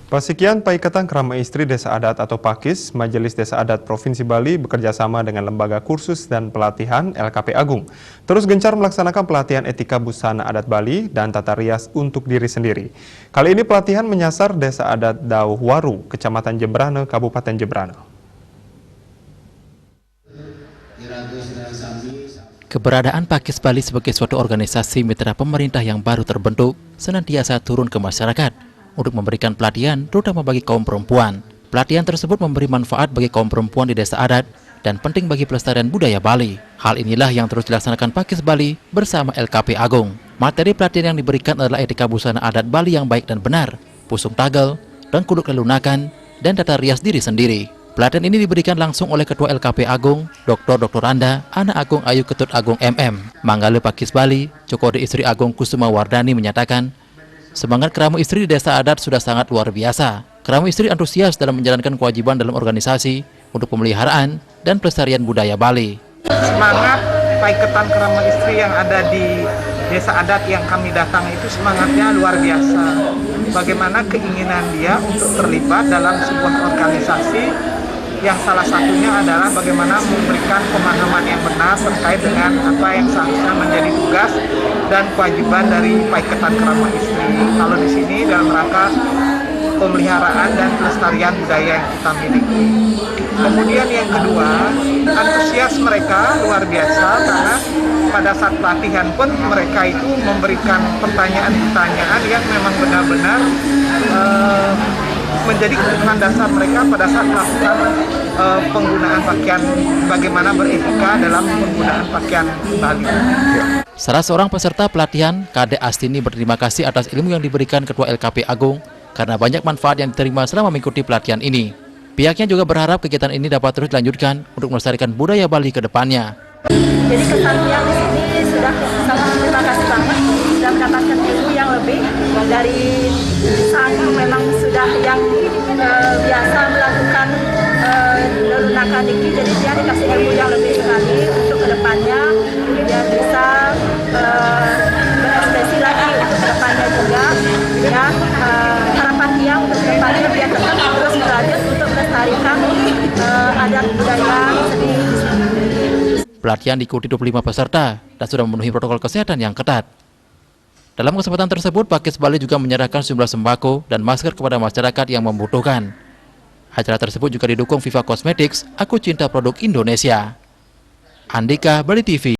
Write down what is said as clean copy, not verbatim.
Pasikian Paiketang Krama Istri Desa Adat atau Pakis, Majelis Desa Adat Provinsi Bali bekerjasama dengan Lembaga Kursus dan Pelatihan LKP Agung. Terus gencar melaksanakan pelatihan etika busana adat Bali dan tata rias untuk diri sendiri. Kali ini pelatihan menyasar Desa Adat Dauhwaru, Kecamatan Jembrane, Kabupaten Jembrane. Keberadaan Pakis Bali sebagai suatu organisasi mitra pemerintah yang baru terbentuk senantiasa turun ke masyarakat untuk memberikan pelatihan terutama bagi kaum perempuan. Pelatihan tersebut memberi manfaat bagi kaum perempuan di desa adat dan penting bagi pelestarian budaya Bali. Hal inilah yang terus dilaksanakan Pakis Bali bersama LKP Agung. Materi pelatihan yang diberikan adalah etika busana adat Bali yang baik dan benar, pusung tagel, dan kuduk lelunakan, dan tata rias diri sendiri. Pelatihan ini diberikan langsung oleh Ketua LKP Agung, Dr. Randa, Anak Agung Ayu Ketut Agung MM. Manggale Pakis Bali, Cokode Istri Agung Kusuma Wardani menyatakan, semangat keramu istri di desa adat sudah sangat luar biasa. Keramu istri antusias dalam menjalankan kewajiban dalam organisasi untuk pemeliharaan dan pelestarian budaya Bali. Semangat Paiketang Keramu Istri yang ada di desa adat yang kami datangi itu semangatnya luar biasa. Bagaimana keinginan dia untuk terlibat dalam sebuah organisasi yang salah satunya adalah bagaimana memberikan pemahaman yang benar terkait dengan apa yang seharusnya menjadi tugas dan kewajiban dari Paiketang Keramu Istri. Kalau di sini dalam rangka pemeliharaan dan pelestarian budaya yang kita miliki. Kemudian yang kedua, antusias mereka luar biasa karena pada saat pelatihan pun mereka itu memberikan pertanyaan-pertanyaan yang memang benar-benar menjadi kebutuhan dasar mereka pada saat melakukan penggunaan pakaian, bagaimana beretika dalam penggunaan pakaian Bali. Salah seorang peserta pelatihan, Kade Astini berterima kasih atas ilmu yang diberikan Ketua LKP Agung karena banyak manfaat yang diterima selama mengikuti pelatihan ini. Pihaknya juga berharap kegiatan ini dapat terus dilanjutkan untuk melestarikan budaya Bali ke depannya. Jadi kesan yang di sini sudah sangat terima kasih banget, sudah mendapatkan ilmu yang lebih dari saat memang sudah yang biasa melakukan lelunakan ini, jadi dia dikasih ilmu yang lebih sekali untuk kedepannya dia bisa berekspresi lagi untuk kedepannya juga ya, harapan dia untuk kedepannya dia tetap terus berlanjut untuk melestarikan adat budaya sendiri. Pelatihan diikuti 25 peserta dan sudah memenuhi protokol kesehatan yang ketat. Dalam kesempatan tersebut, Pakis Bali juga menyerahkan sejumlah sembako dan masker kepada masyarakat yang membutuhkan. Acara tersebut juga didukung Viva Cosmetics, Aku Cinta Produk Indonesia. Andika, Bali TV.